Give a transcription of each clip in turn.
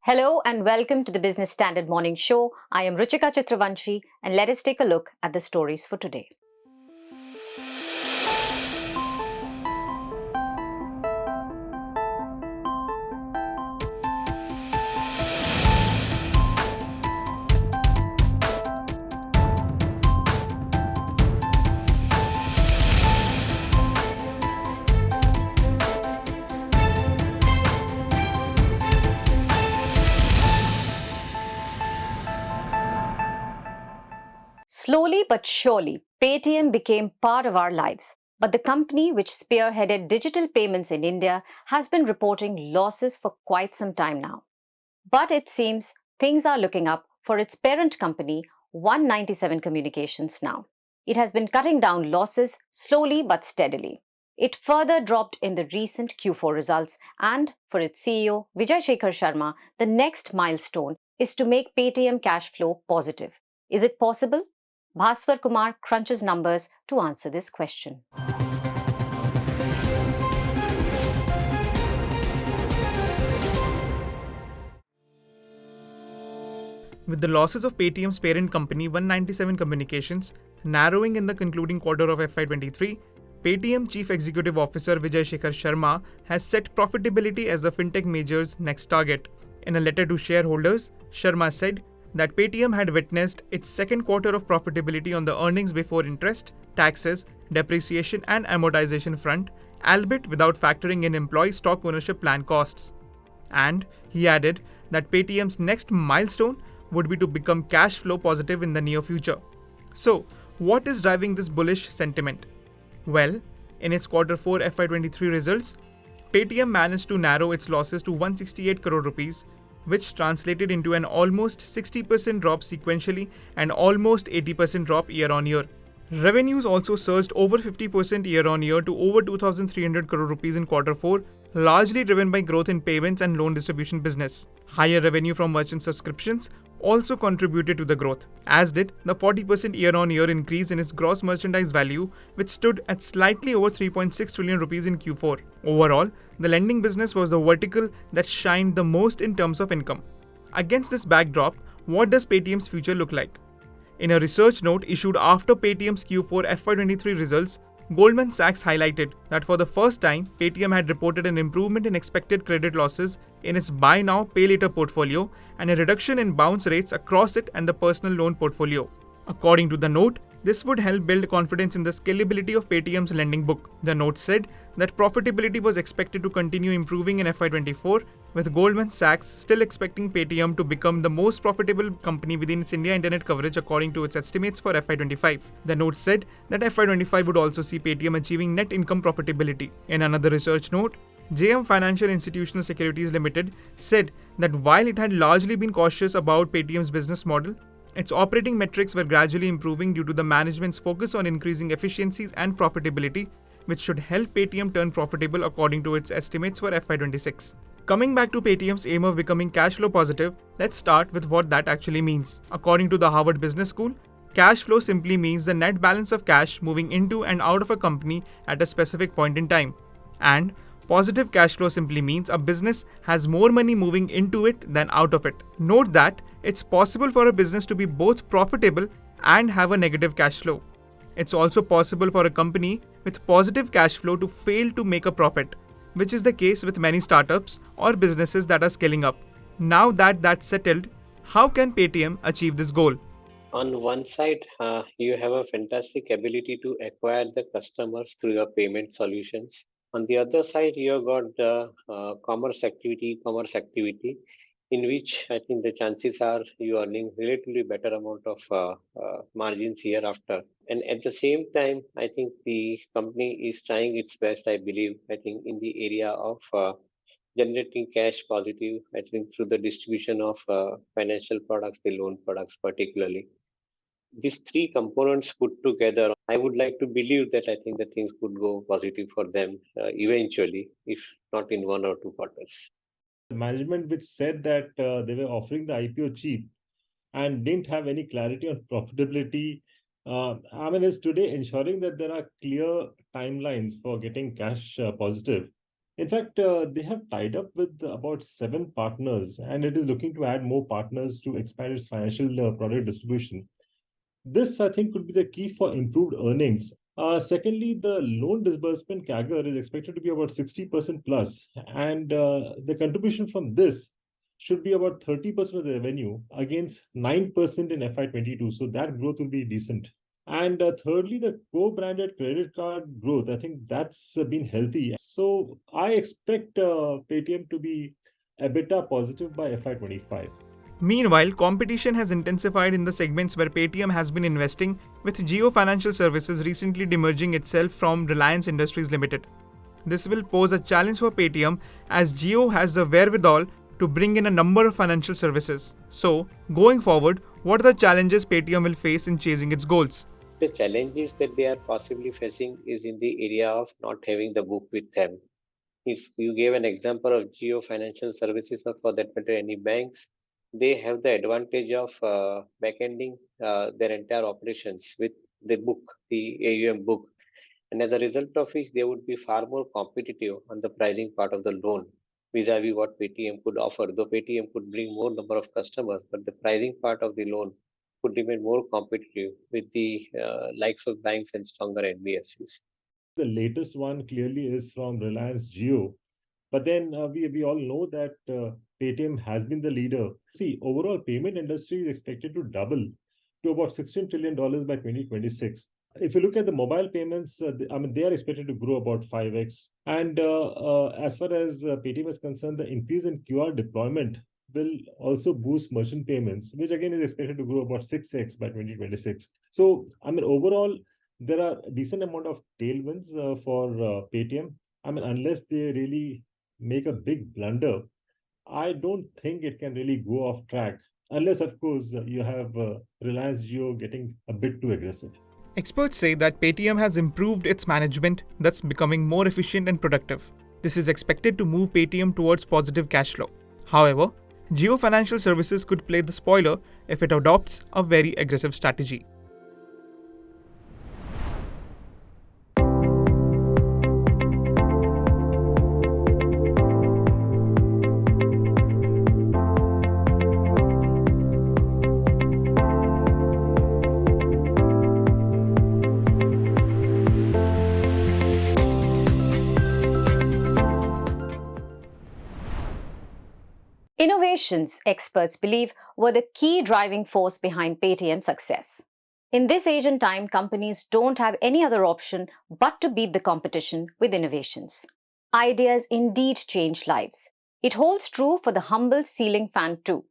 Hello and welcome to the Business Standard Morning Show. I am Ruchika Chitravanshi and let us take a look at the stories for today. Slowly but surely, Paytm became part of our lives. But the company which spearheaded digital payments in India has been reporting losses for quite some time now. But it seems things are looking up for its parent company, 197 Communications now. It has been cutting down losses slowly but steadily. It further dropped in the recent Q4 results, and for its CEO, Vijay Shekhar Sharma, the next milestone is to make Paytm cash flow positive. Is it possible? Bhaswar Kumar crunches numbers to answer this question. With the losses of Paytm's parent company 197 Communications narrowing in the concluding quarter of FY23, Paytm Chief Executive Officer Vijay Shekhar Sharma has set profitability as the fintech major's next target. In a letter to shareholders, Sharma said that Paytm had witnessed its second quarter of profitability on the earnings before interest, taxes, depreciation and amortization front, albeit without factoring in employee stock ownership plan costs. And he added that Paytm's next milestone would be to become cash flow positive in the near future. So, what is driving this bullish sentiment? Well, in its quarter 4 FY23 results, Paytm managed to narrow its losses to 168 crore rupees, which translated into an almost 60% drop sequentially and almost 80% drop year on year. Revenues also surged over 50% year on year to over 2,300 crore rupees in quarter 4, largely driven by growth in payments and loan distribution business. Higher revenue from merchant subscriptions also contributed to the growth, as did the 40% year on year increase in its gross merchandise value, which stood at slightly over 3.6 trillion rupees in Q4. Overall, the lending business was the vertical that shined the most in terms of income. Against this backdrop, what does Paytm's future look like? In a research note issued after Paytm's Q4 FY23 results, Goldman Sachs highlighted that for the first time, Paytm had reported an improvement in expected credit losses in its buy now, pay later portfolio and a reduction in bounce rates across it and the personal loan portfolio. According to the note, this would help build confidence in the scalability of Paytm's lending book. The note said that profitability was expected to continue improving in FY24, with Goldman Sachs still expecting Paytm to become the most profitable company within its India internet coverage according to its estimates for FY25. The note said that FY25 would also see Paytm achieving net income profitability. In another research note, JM Financial Institutional Securities Limited said that while it had largely been cautious about Paytm's business model, its operating metrics were gradually improving due to the management's focus on increasing efficiencies and profitability, which should help Paytm turn profitable according to its estimates for FY26. Coming back to Paytm's aim of becoming cash flow positive, let's start with what that actually means. According to the Harvard Business School, cash flow simply means the net balance of cash moving into and out of a company at a specific point in time. And positive cash flow simply means a business has more money moving into it than out of it. Note that it's possible for a business to be both profitable and have a negative cash flow. It's also possible for a company with positive cash flow to fail to make a profit, which is the case with many startups or businesses that are scaling up. Now that that's settled, how can Paytm achieve this goal? On one side, you have a fantastic ability to acquire the customers through your payment solutions. On the other side, you have got the commerce activity, in which I think the chances are you are earning relatively better amount of margins hereafter. And at the same time, I think the company is trying its best, I believe, I think in the area of generating cash positive, I think through the distribution of financial products, the loan products particularly. These three components put together, I would like to believe that I think that things could go positive for them eventually, if not in 1 or 2 quarters. Management which said that they were offering the IPO cheap and didn't have any clarity on profitability. Is today ensuring that there are clear timelines for getting cash positive. In fact, they have tied up with about 7 partners, and it is looking to add more partners to expand its financial product distribution. This, I think, could be the key for improved earnings. Secondly, the loan disbursement CAGR is expected to be about 60% plus, and the contribution from this should be about 30% of the revenue against 9% in FY22. So that growth will be decent. And thirdly, the co-branded credit card growth, I think that's been healthy. So I expect Paytm to be EBITDA positive by FY25. Meanwhile, competition has intensified in the segments where Paytm has been investing, with Jio Financial Services recently demerging itself from Reliance Industries Limited. This will pose a challenge for Paytm as Jio has the wherewithal to bring in a number of financial services. So, going forward, what are the challenges Paytm will face in chasing its goals? The challenges that they are possibly facing is in the area of not having the book with them. If you gave an example of Geo Financial Services or for that matter any banks, they have the advantage of backending their entire operations with the book, the AUM book. And as a result of which, they would be far more competitive on the pricing part of the loan vis-a-vis what Paytm could offer. Though Paytm could bring more number of customers, but the pricing part of the loan could remain more competitive with the likes of banks and stronger NBFCs. The latest one clearly is from Reliance Jio. But then we all know that Paytm has been the leader. See, overall payment industry is expected to double to about $16 trillion by 2026. If you look at the mobile payments, I mean, they are expected to grow about 5x. And as far as Paytm is concerned, the increase in QR deployment will also boost merchant payments, which again is expected to grow about 6x by 2026. So, I mean, overall, there are a decent amount of tailwinds for Paytm. I mean, unless they really make a big blunder, I don't think it can really go off track. Unless, of course, you have Reliance Jio getting a bit too aggressive. Experts say that Paytm has improved its management, thus becoming more efficient and productive. This is expected to move Paytm towards positive cash flow. However, Jio Financial Services could play the spoiler if it adopts a very aggressive strategy. Innovations, experts believe, were the key driving force behind Paytm's success. In this age and time, companies don't have any other option but to beat the competition with innovations. Ideas indeed change lives. It holds true for the humble ceiling fan too.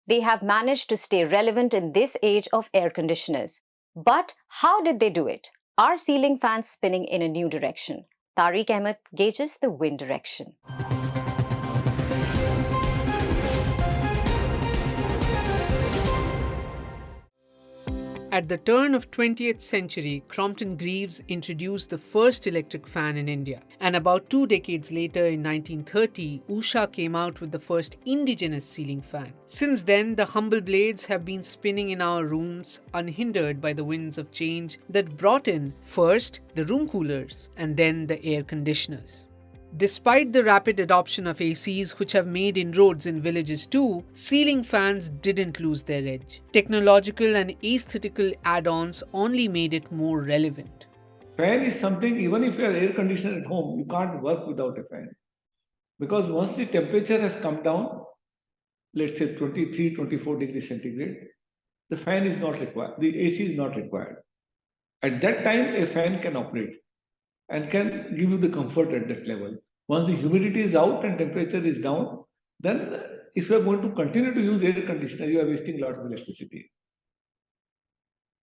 They have managed to stay relevant in this age of air conditioners. But how did they do it? Are ceiling fans spinning in a new direction? Tariq Ahmed gauges the wind direction. At the turn of 20th century, Crompton Greaves introduced the first electric fan in India. And about 2 decades later, in 1930, Usha came out with the first indigenous ceiling fan. Since then, the humble blades have been spinning in our rooms, unhindered by the winds of change that brought in, first, the room coolers, and then the air conditioners. Despite the rapid adoption of ACs, which have made inroads in villages too, ceiling fans didn't lose their edge. Technological and aesthetical add-ons only made it more relevant. Fan is something, even if you have air conditioner at home, you can't work without a fan. Because once the temperature has come down, let's say 23, 24 degrees centigrade, the fan is not required, the AC is not required. At that time, a fan can operate and can give you the comfort at that level. Once the humidity is out and temperature is down, then if you are going to continue to use air conditioner, you are wasting a lot of electricity.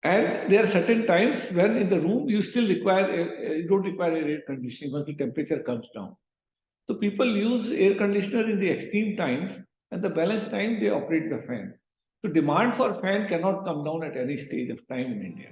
And there are certain times when in the room you still require, you don't require air conditioning once the temperature comes down. So people use air conditioner in the extreme times, and the balance time they operate the fan. So demand for fan cannot come down at any stage of time in India.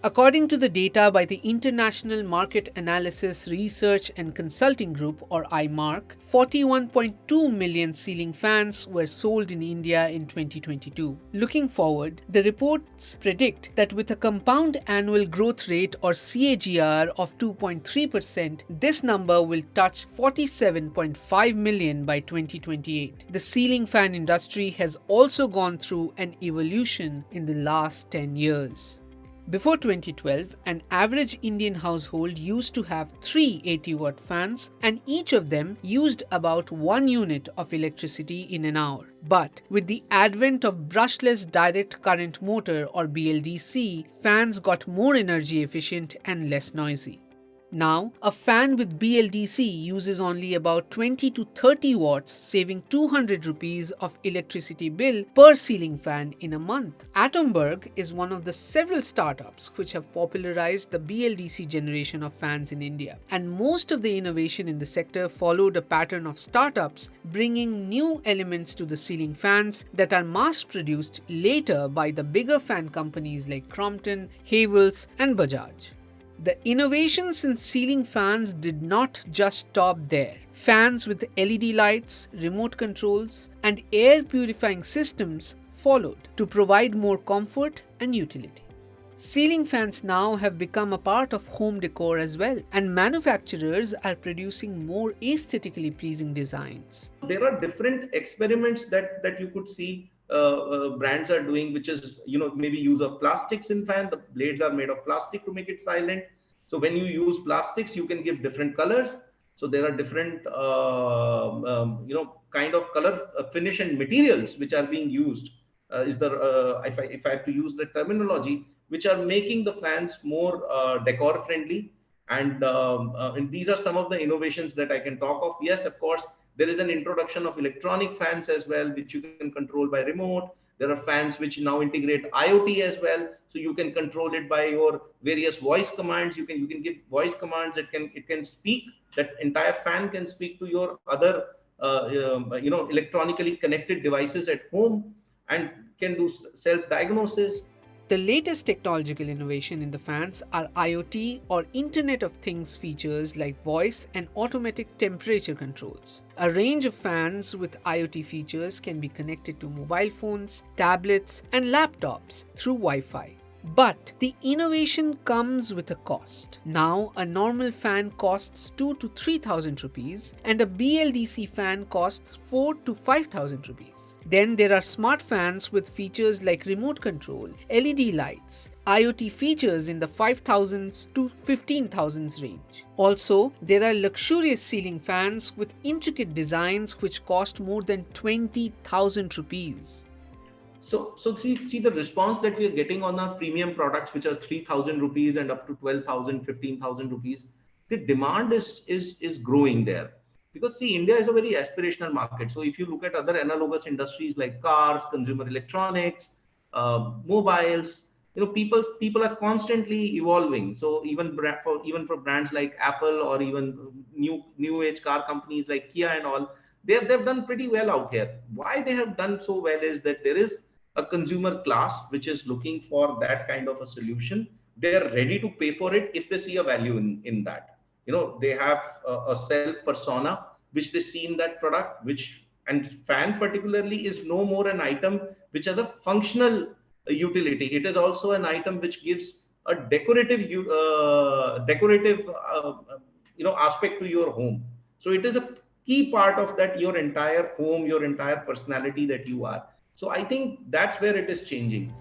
According to the data by the International Market Analysis Research and Consulting Group, or IMARC, 41.2 million ceiling fans were sold in India in 2022. Looking forward, the reports predict that with a compound annual growth rate, or CAGR, of 2.3%, this number will touch 47.5 million by 2028. The ceiling fan industry has also gone through an evolution in the last 10 years. Before 2012, an average Indian household used to have 3 80-watt fans, and each of them used about 1 unit of electricity in an hour. But with the advent of brushless direct current motor, or BLDC, fans got more energy efficient and less noisy. Now, a fan with BLDC uses only about 20 to 30 watts, saving 200 rupees of electricity bill per ceiling fan in a month. Atomberg is one of the several startups which have popularized the BLDC generation of fans in India, and most of the innovation in the sector followed a pattern of startups bringing new elements to the ceiling fans that are mass-produced later by the bigger fan companies like Crompton, Havells, and Bajaj. The innovations in ceiling fans did not just stop there. Fans with LED lights, remote controls, and air purifying systems followed to provide more comfort and utility. Ceiling fans now have become a part of home decor as well, and manufacturers are producing more aesthetically pleasing designs. There are different experiments that you could see brands are doing, which is, maybe use of plastics in fan. The blades are made of plastic to make it silent. So when you use plastics, you can give different colors. So there are different, kind of color finish and materials which are being used. If I have to use the terminology, which are making the fans more decor friendly. And these are some of the innovations that I can talk of. Yes, of course, there is an introduction of electronic fans as well, which you can control by remote. There are fans which now integrate IoT as well, so you can control it by your various voice commands. You can give voice commands. It can speak. That entire fan can speak to your other electronically connected devices at home, and can do self-diagnosis. The latest technological innovation in the fans are IoT, or Internet of Things features like voice and automatic temperature controls. A range of fans with IoT features can be connected to mobile phones, tablets, and laptops through Wi-Fi. But the innovation comes with a cost. Now, a normal fan costs 2 to 3,000 rupees, and a BLDC fan costs 4 to 5,000 rupees. Then there are smart fans with features like remote control, LED lights, IoT features in the 5,000s to 15,000s range. Also, there are luxurious ceiling fans with intricate designs which cost more than 20,000 rupees. So see the response that we are getting on our premium products, which are 3,000 rupees and up to 12,000, 15,000 rupees. The demand is growing there, because see, India is a very aspirational market. So if you look at other analogous industries like cars, consumer electronics, mobiles, people are constantly evolving. So even for brands like Apple, or even new age car companies like Kia and all, they've done pretty well out here. Why they have done so well is that there is a consumer class which is looking for that kind of a solution. They are ready to pay for it if they see a value in that. They have a self persona which they see in that product, and fan particularly is no more an item which has a functional utility. It is also an item which gives a decorative aspect to your home. So it is a key part of that, your entire home, your entire personality that you are. So I think that's where it is changing.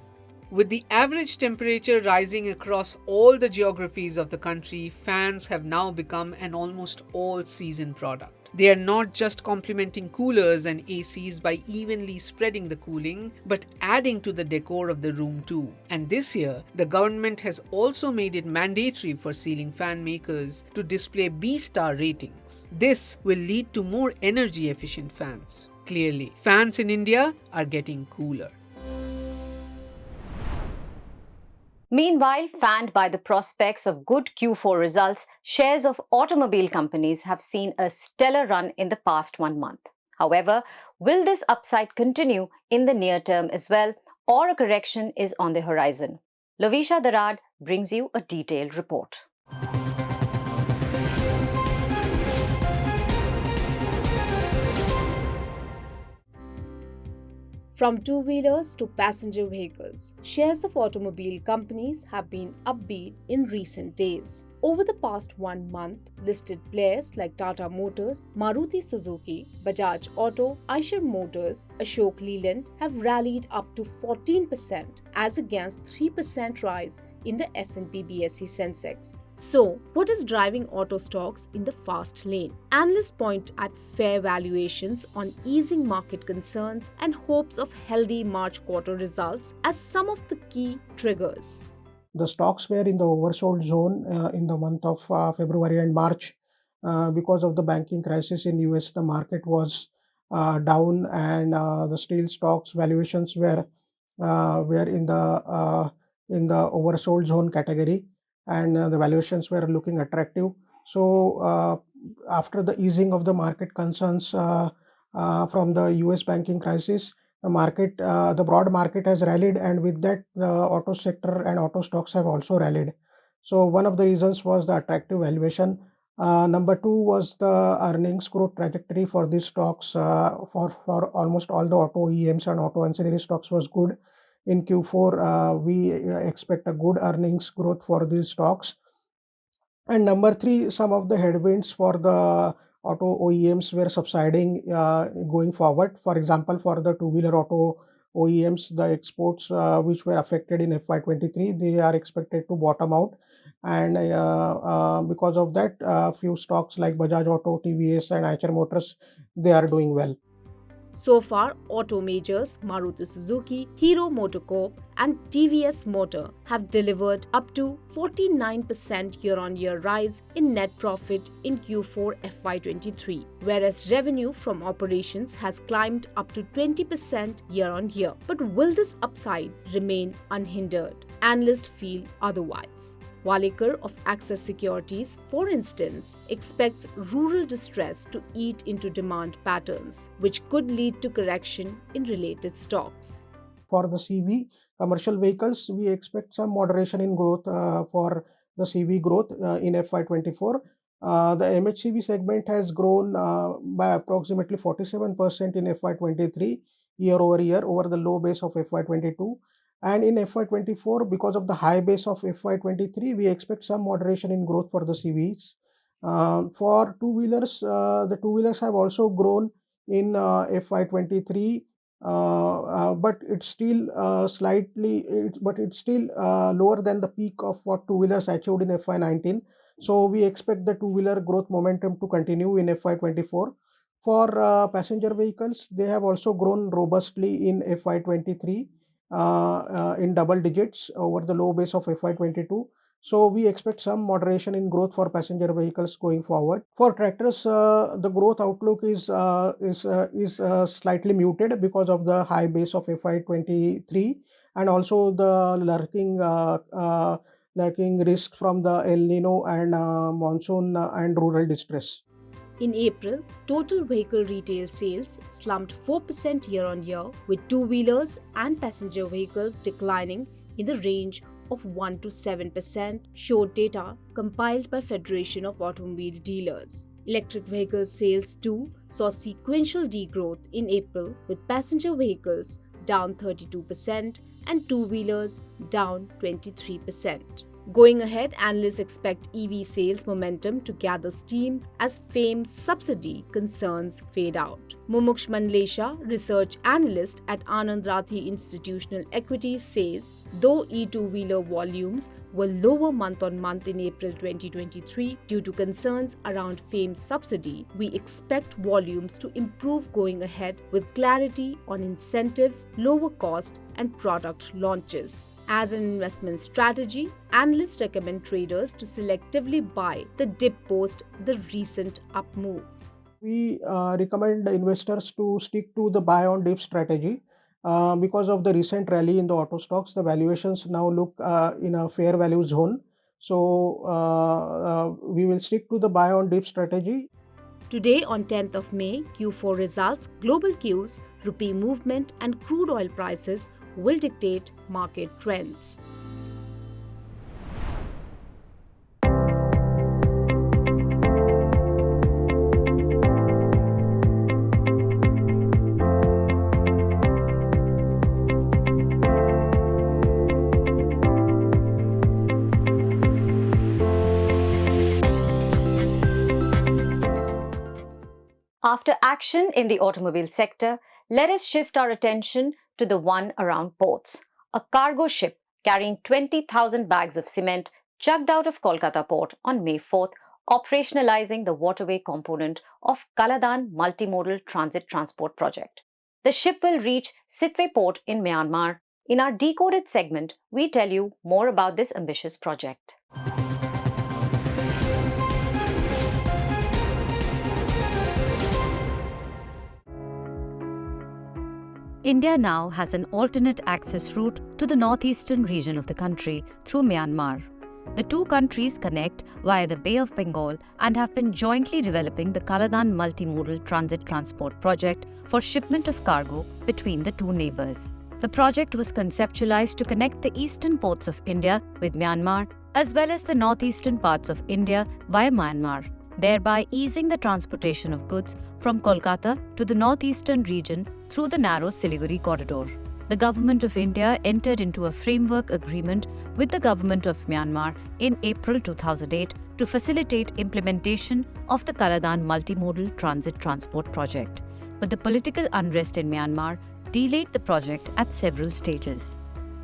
With the average temperature rising across all the geographies of the country, fans have now become an almost all-season product. They are not just complementing coolers and ACs by evenly spreading the cooling, but adding to the decor of the room too. And this year, the government has also made it mandatory for ceiling fan makers to display B-star ratings. This will lead to more energy-efficient fans. Clearly, fans in India are getting cooler. Meanwhile, fanned by the prospects of good Q4 results, shares of automobile companies have seen a stellar run in the past 1 month. However, will this upside continue in the near term as well, or a correction is on the horizon? Lovisha Darad brings you a detailed report. From two-wheelers to passenger vehicles, shares of automobile companies have been upbeat in recent days. Over the past 1 month, listed players like Tata Motors, Maruti Suzuki, Bajaj Auto, Eicher Motors, Ashok Leyland have rallied up to 14% as against 3% rise in the S&P BSE Sensex. So, what is driving auto stocks in the fast lane? Analysts point at fair valuations on easing market concerns and hopes of healthy March quarter results as some of the key triggers. The stocks were in the oversold zone in the month of February and March because of the banking crisis in US. The market was down, and the steel stocks valuations were in the oversold zone category, and the valuations were looking attractive. So after the easing of the market concerns from the US banking crisis, the broad market has rallied, and with that, the auto sector and auto stocks have also rallied. So one of the reasons was the attractive valuation. Number two was the earnings growth trajectory for these stocks for almost all the auto OEMs and auto ancillary stocks was good. In Q4, we expect a good earnings growth for these stocks. And number three, some of the headwinds for the auto OEMs were subsiding going forward. For example, for the two-wheeler auto OEMs, the exports which were affected in FY23, they are expected to bottom out. And because of that, few stocks like Bajaj Auto, TVS and Eicher Motors, they are doing well. So far, auto majors Maruti Suzuki, Hero MotoCorp and TVS Motor have delivered up to 49% year-on-year rise in net profit in Q4 FY23, whereas revenue from operations has climbed up to 20% year-on-year. But will this upside remain unhindered? Analysts feel otherwise. Walekar of Access Securities, for instance, expects rural distress to eat into demand patterns, which could lead to correction in related stocks. For the CV, commercial vehicles, we expect some moderation in growth for the CV growth in FY24. The MHCV segment has grown by approximately 47% in FY23 year over the low base of FY22. And in FY24, because of the high base of FY23, we expect some moderation in growth for the CVs. For two-wheelers, the two-wheelers have also grown in FY23, but it's still lower than the peak of what two-wheelers achieved in FY19. So we expect the two-wheeler growth momentum to continue in FY24. For passenger vehicles, they have also grown robustly in FY23. In double digits over the low base of FY22. So we expect some moderation in growth for passenger vehicles going forward. For tractors, the growth outlook is slightly muted because of the high base of FY23 and also the lurking risk from the El Nino and monsoon and rural distress. In April, total vehicle retail sales slumped 4% year-on-year, with two-wheelers and passenger vehicles declining in the range of 1 to 7%, showed data compiled by Federation of Automobile Dealers. Electric vehicle sales too saw sequential degrowth in April, with passenger vehicles down 32% and two-wheelers down 23%. Going ahead, analysts expect EV sales momentum to gather steam as FAME's subsidy concerns fade out. Mumuksh Mandlesha, research analyst at Anand Rathi Institutional Equities, says though e-two-wheeler volumes were lower month-on-month in April 2023 due to concerns around FAME's subsidy, we expect volumes to improve going ahead with clarity on incentives, lower cost, and product launches. As an investment strategy, analysts recommend traders to selectively buy the dip post the recent up move. We recommend investors to stick to the buy on dip strategy. Because of the recent rally in the auto stocks, the valuations now look in a fair value zone. So we will stick to the buy on dip strategy. Today on 10th of May, Q4 results, global cues, rupee movement and crude oil prices will dictate market trends. After action in the automobile sector, let us shift our attention to the one around ports. A cargo ship carrying 20,000 bags of cement chugged out of Kolkata port on May 4th, operationalizing the waterway component of Kaladan Multimodal Transport Project. The ship will reach Sitwe port in Myanmar. In our Decoded segment, we tell you more about this ambitious project. India now has an alternate access route to the northeastern region of the country through Myanmar. The two countries connect via the Bay of Bengal and have been jointly developing the Kaladan Multimodal Transport Project for shipment of cargo between the two neighbors. The project was conceptualized to connect the eastern ports of India with Myanmar as well as the northeastern parts of India via Myanmar, thereby easing the transportation of goods from Kolkata to the northeastern region through the narrow Siliguri corridor. The Government of India entered into a framework agreement with the Government of Myanmar in April 2008 to facilitate implementation of the Kaladan Multimodal Transport Project. But the political unrest in Myanmar delayed the project at several stages.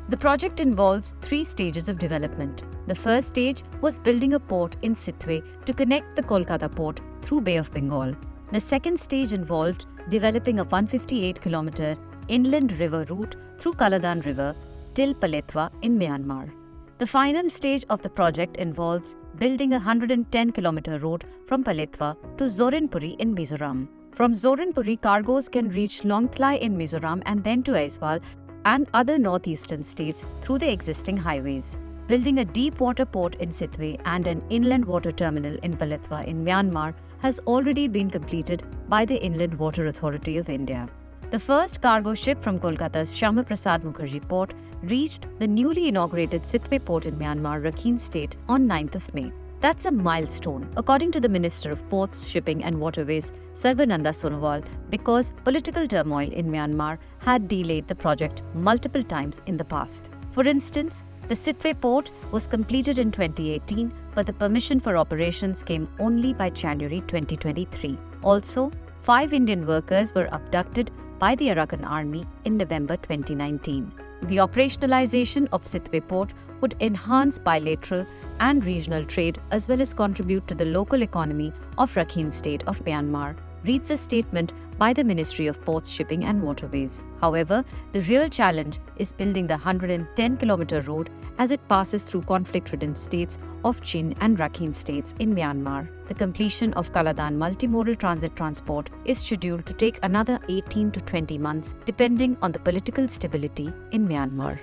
The project involves 3 stages of development. The first stage was building a port in Sitwe to connect the Kolkata port through Bay of Bengal. The second stage involved developing a 158-kilometer inland river route through Kaladan River till Paletwa in Myanmar. The final stage of the project involves building a 110-kilometer road from Paletwa to Zorinpuri in Mizoram. From Zorinpuri, cargoes can reach Longthlai in Mizoram and then to Aizawl and other northeastern states through the existing highways. Building a deep water port in Sitwe and an inland water terminal in Paletwa in Myanmar has already been completed by the Inland Water Authority of India. The first cargo ship from Kolkata's Shyama Prasad Mukherjee port reached the newly inaugurated Sitwe port in Myanmar, Rakhine State on 9th of May. That's a milestone, according to the Minister of Ports, Shipping and Waterways, Sarbananda Sonowal, because political turmoil in Myanmar had delayed the project multiple times in the past. For instance, the Sitwe port was completed in 2018, but the permission for operations came only by January 2023. Also, 5 Indian workers were abducted by the Arakan Army in November 2019. The operationalization of Sitwe port would enhance bilateral and regional trade as well as contribute to the local economy of Rakhine State of Myanmar, reads a statement by the Ministry of Ports, Shipping and Waterways. However, the real challenge is building the 110-kilometer road as it passes through conflict-ridden states of Chin and Rakhine states in Myanmar. The completion of Kaladan Multimodal Transport is scheduled to take another 18 to 20 months, depending on the political stability in Myanmar.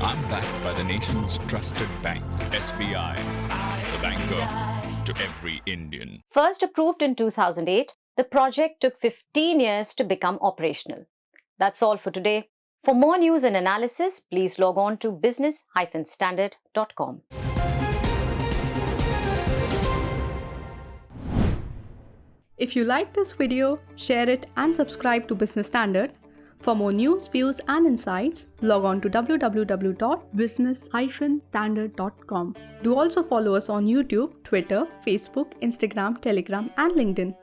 I'm backed by the nation's trusted bank, SBI, the banker to every Indian. First approved in 2008, the project took 15 years to become operational. That's all for today. For more news and analysis, please log on to business-standard.com. If you like this video, share it and subscribe to Business Standard. For more news, views and insights, log on to www.business-standard.com. Do also follow us on YouTube, Twitter, Facebook, Instagram, Telegram and LinkedIn.